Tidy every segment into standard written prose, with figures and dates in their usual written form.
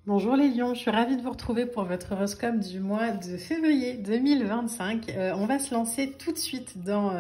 Bonjour les lions, je suis ravie de vous retrouver pour votre horoscope du mois de février 2025. On va se lancer tout de suite dans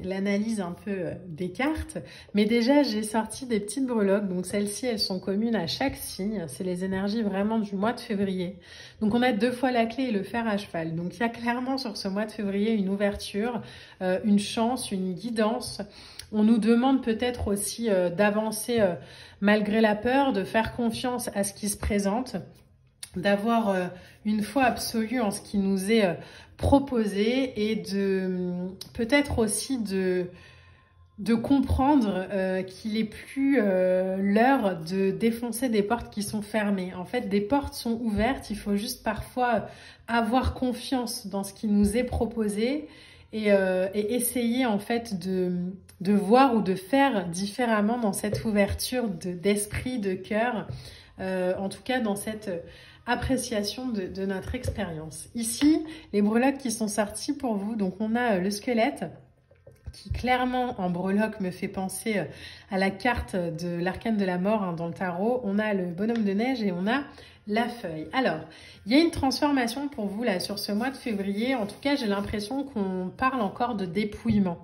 l'analyse un peu des cartes. Mais déjà, j'ai sorti des petites breloques. Donc celles-ci, elles sont communes à chaque signe. C'est les énergies vraiment du mois de février. Donc on a 2 fois la clé et le fer à cheval. Donc il y a clairement sur ce mois de février une ouverture, une chance, une guidance. On nous demande peut-être aussi d'avancer malgré la peur, de faire confiance à ce qui se présente, d'avoir une foi absolue en ce qui nous est proposé et de peut-être aussi de comprendre qu'il est plus l'heure de défoncer des portes qui sont fermées. En fait, des portes sont ouvertes, il faut juste parfois avoir confiance dans ce qui nous est proposé et essayer en fait de voir ou de faire différemment dans cette ouverture d'esprit, de cœur, en tout cas dans cette appréciation de notre expérience. Ici, les breloques qui sont sorties pour vous, donc on a le squelette, qui clairement en breloque me fait penser à la carte de l'arcane de la mort hein, dans le tarot. On a le bonhomme de neige et on a la feuille. Alors, il y a une transformation pour vous là sur ce mois de février. En tout cas, j'ai l'impression qu'on parle encore de dépouillement.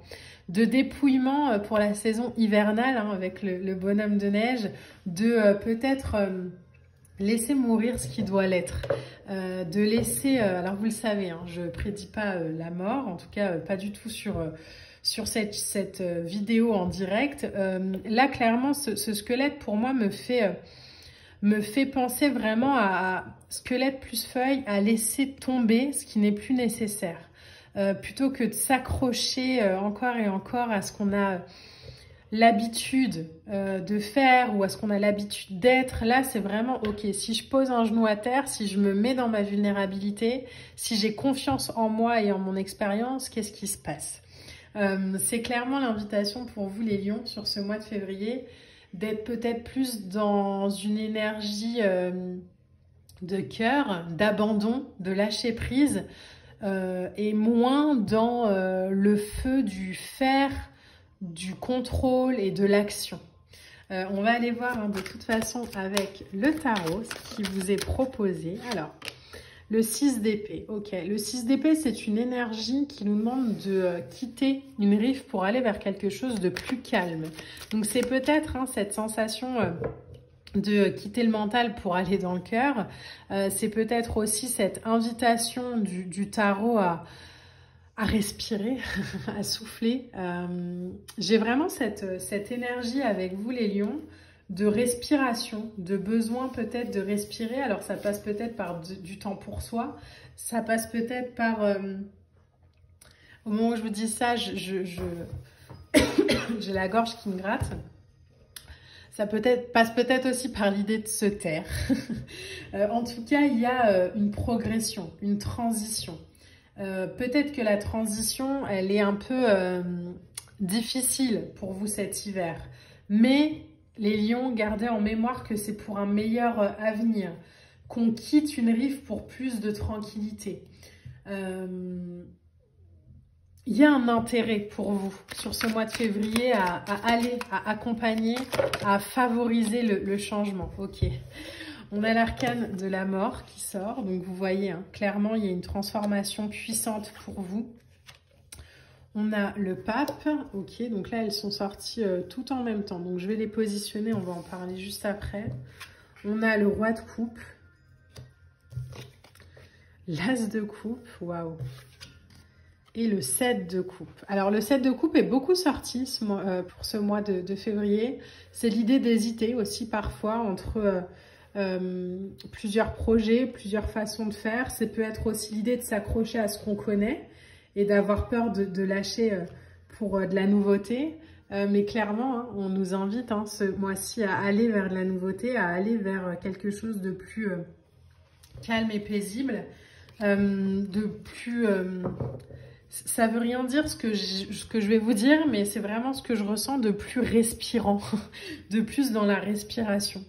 De dépouillement pour la saison hivernale hein, avec le bonhomme de neige, de peut-être laisser mourir ce qui doit l'être, de laisser, alors vous le savez, hein, je prédis pas la mort, en tout cas pas du tout sur cette vidéo en direct. Là, clairement, ce squelette, pour moi, me fait penser vraiment à squelette plus feuille, à laisser tomber ce qui n'est plus nécessaire. Plutôt que de s'accrocher encore et encore à ce qu'on a l'habitude de faire ou à ce qu'on a l'habitude d'être. Là, c'est vraiment, ok, si je pose un genou à terre, si je me mets dans ma vulnérabilité, si j'ai confiance en moi et en mon expérience, qu'est-ce qui se passe? C'est clairement l'invitation pour vous les lions sur ce mois de février d'être peut-être plus dans une énergie de cœur, d'abandon, de lâcher prise et moins dans le feu du faire, du contrôle et de l'action. On va aller voir hein, de toute façon avec le tarot ce qui vous est proposé. Alors, le 6 d'épée, ok. Le 6 d'épée, c'est une énergie qui nous demande de quitter une rive pour aller vers quelque chose de plus calme. Donc, c'est peut-être hein, cette sensation de quitter le mental pour aller dans le cœur. C'est peut-être aussi cette invitation du tarot à respirer, à souffler. J'ai vraiment cette énergie avec vous les lions, de respiration, de besoin peut-être de respirer. Alors ça passe peut-être par du temps pour soi, ça passe peut-être par... au moment où je vous dis ça, j'ai la gorge qui me gratte. Ça passe peut-être aussi par l'idée de se taire. En tout cas, il y a une progression, une transition. Peut-être que la transition, elle est un peu difficile pour vous cet hiver. Mais les lions, gardez en mémoire que c'est pour un meilleur avenir, qu'on quitte une rive pour plus de tranquillité. Il y a un intérêt pour vous sur ce mois de février à aller, à accompagner, à favoriser le changement. Ok. On a l'arcane de la mort qui sort, donc vous voyez, hein, clairement, il y a une transformation puissante pour vous. On a le pape, ok, donc là, elles sont sorties tout en même temps. Donc, je vais les positionner, on va en parler juste après. On a le roi de coupe, l'as de coupe, waouh, et le 7 de coupe. Alors, le 7 de coupe est beaucoup sorti pour ce mois de février. C'est l'idée d'hésiter aussi parfois entre... plusieurs projets, plusieurs façons de faire. Ça peut être aussi l'idée de s'accrocher à ce qu'on connaît et d'avoir peur de lâcher pour de la nouveauté. Mais clairement, hein, on nous invite hein, ce mois-ci à aller vers de la nouveauté, à aller vers quelque chose de plus calme et paisible, de plus... ça veut rien dire ce que je vais vous dire, mais c'est vraiment ce que je ressens de plus respirant, de plus dans la respiration.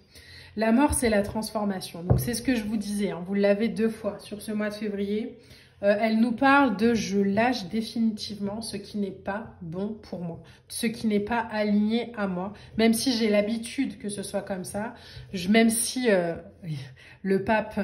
La mort, c'est la transformation. Donc, c'est ce que je vous disais. Hein. Vous l'avez 2 fois sur ce mois de février. elle nous parle de je lâche définitivement ce qui n'est pas bon pour moi, ce qui n'est pas aligné à moi, même si j'ai l'habitude que ce soit comme ça, même si le pape...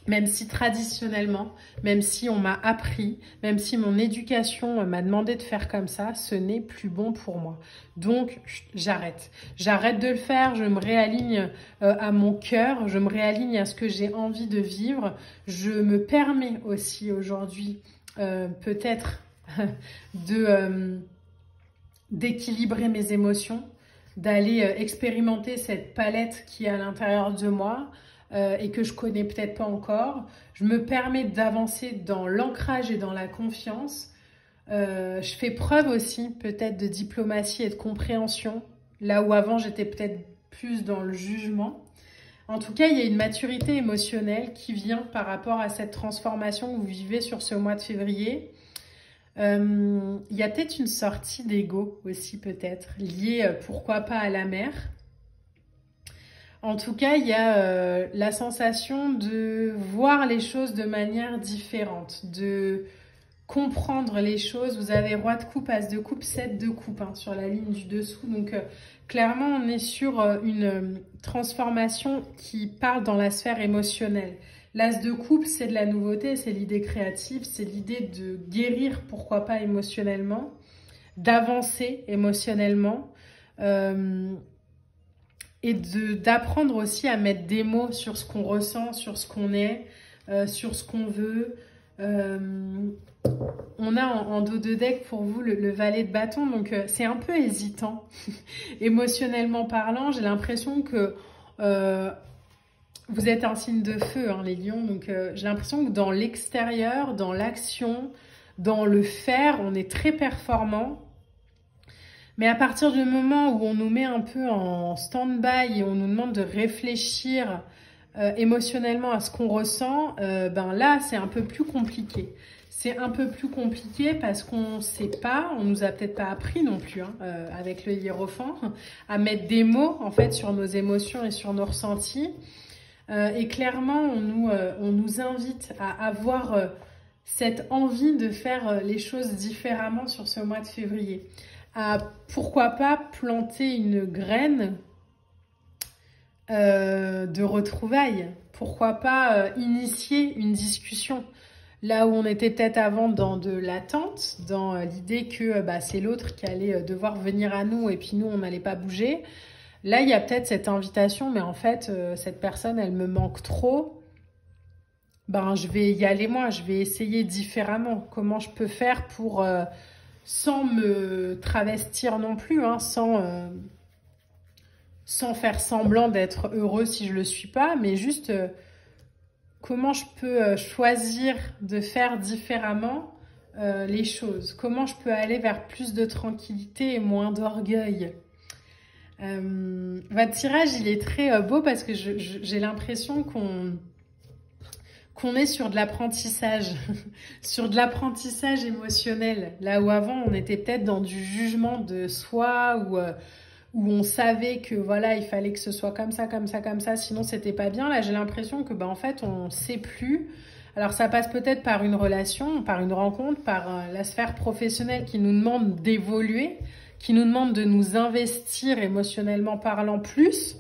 Même si traditionnellement, même si on m'a appris, même si mon éducation m'a demandé de faire comme ça, ce n'est plus bon pour moi. Donc, j'arrête. J'arrête de le faire, je me réaligne à mon cœur, je me réaligne à ce que j'ai envie de vivre. Je me permets aussi aujourd'hui, peut-être, d'équilibrer mes émotions, d'aller expérimenter cette palette qui est à l'intérieur de moi, et que je connais peut-être pas encore. Je me permets d'avancer dans l'ancrage et dans la confiance. Je fais preuve aussi peut-être de diplomatie et de compréhension, là où avant j'étais peut-être plus dans le jugement. En tout cas, il y a une maturité émotionnelle qui vient par rapport à cette transformation que vous vivez sur ce mois de février. Il y a peut-être une sortie d'ego aussi peut-être, liée pourquoi pas à la mer. En tout cas, il y a la sensation de voir les choses de manière différente, de comprendre les choses. Vous avez roi de coupe, as de coupe, 7 de coupe hein, sur la ligne du dessous. Donc, clairement, on est sur une transformation qui parle dans la sphère émotionnelle. L'as de coupe, c'est de la nouveauté, c'est l'idée créative, c'est l'idée de guérir, pourquoi pas émotionnellement, d'avancer émotionnellement. Et d'apprendre aussi à mettre des mots sur ce qu'on ressent, sur ce qu'on est, sur ce qu'on veut. On a en dos de deck pour vous le valet de bâton, donc c'est un peu hésitant. Émotionnellement parlant, j'ai l'impression que vous êtes un signe de feu, hein, les lions, donc j'ai l'impression que dans l'extérieur, dans l'action, dans le faire, on est très performant. Mais à partir du moment où on nous met un peu en stand-by et on nous demande de réfléchir émotionnellement à ce qu'on ressent, ben là, c'est un peu plus compliqué. C'est un peu plus compliqué parce qu'on ne sait pas, on nous a peut-être pas appris non plus, hein, avec le hiérophant, à mettre des mots en fait sur nos émotions et sur nos ressentis. Et clairement, on nous invite à avoir cette envie de faire les choses différemment sur ce mois de février. À pourquoi pas planter une graine de retrouvailles, pourquoi pas initier une discussion là où on était peut-être avant dans de l'attente, dans l'idée que c'est l'autre qui allait devoir venir à nous et puis nous on n'allait pas bouger. Là il y a peut-être cette invitation, mais en fait cette personne elle me manque trop. Ben je vais y aller moi, je vais essayer différemment. Comment je peux faire pour sans me travestir non plus, hein, sans faire semblant d'être heureux si je le suis pas, mais juste comment je peux choisir de faire différemment les choses, comment je peux aller vers plus de tranquillité et moins d'orgueil. Votre tirage, il est très beau parce que j'ai l'impression qu'on est sur de l'apprentissage, sur de l'apprentissage émotionnel, là où avant on était peut-être dans du jugement de soi, où on savait que voilà, il fallait que ce soit comme ça, comme ça, comme ça, sinon c'était pas bien. Là j'ai l'impression que en fait on sait plus. Alors ça passe peut-être par une relation, par une rencontre, par la sphère professionnelle qui nous demande d'évoluer, qui nous demande de nous investir émotionnellement parlant plus.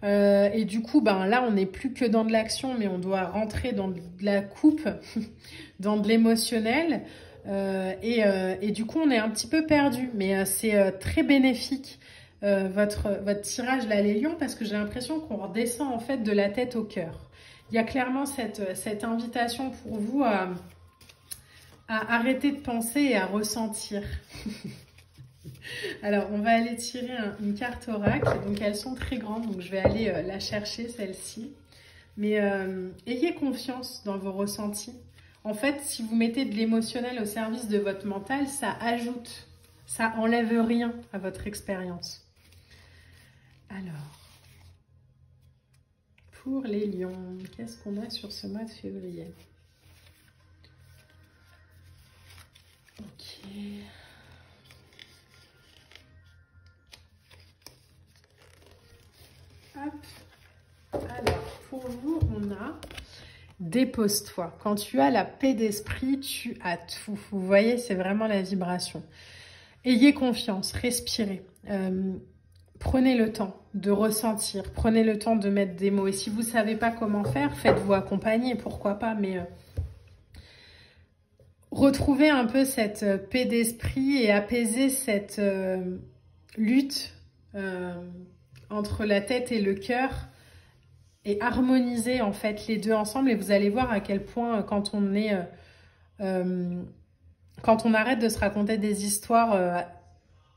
Et du coup, là, on n'est plus que dans de l'action, mais on doit rentrer dans de la coupe, dans de l'émotionnel. Et du coup, on est un petit peu perdu. Mais c'est très bénéfique, votre tirage, là, les lions, parce que j'ai l'impression qu'on redescend, en fait, de la tête au cœur. Il y a clairement cette invitation pour vous à arrêter de penser et à ressentir. Alors, on va aller tirer une carte oracle. Donc, elles sont très grandes, donc je vais aller la chercher, celle-ci. Mais ayez confiance dans vos ressentis. En fait, si vous mettez de l'émotionnel au service de votre mental, ça ajoute, ça enlève rien à votre expérience. Alors, pour les lions, qu'est-ce qu'on a sur ce mois de février? Ok. Hop. Alors, pour vous, on a dépose-toi. Quand tu as la paix d'esprit, tu as tout. Vous voyez, c'est vraiment la vibration. Ayez confiance, respirez. Prenez le temps de ressentir, prenez le temps de mettre des mots. Et si vous ne savez pas comment faire, faites-vous accompagner, pourquoi pas, mais retrouvez un peu cette paix d'esprit et apaiser cette lutte entre la tête et le cœur et harmoniser en fait les deux ensemble. Et vous allez voir à quel point quand on est... quand on arrête de se raconter des histoires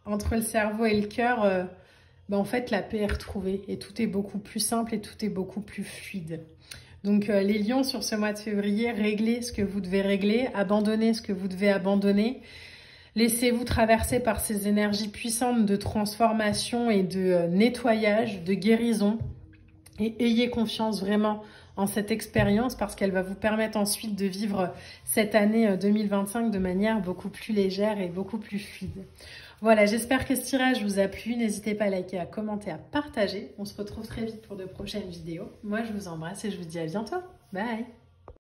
entre le cerveau et le cœur, en fait, la paix est retrouvée et tout est beaucoup plus simple et tout est beaucoup plus fluide. Donc, les lions, sur ce mois de février, réglez ce que vous devez régler, abandonnez ce que vous devez abandonner. Laissez-vous traverser par ces énergies puissantes de transformation et de nettoyage, de guérison. Et ayez confiance vraiment en cette expérience parce qu'elle va vous permettre ensuite de vivre cette année 2025 de manière beaucoup plus légère et beaucoup plus fluide. Voilà, j'espère que ce tirage vous a plu. N'hésitez pas à liker, à commenter, à partager. On se retrouve très vite pour de prochaines vidéos. Moi, je vous embrasse et je vous dis à bientôt. Bye!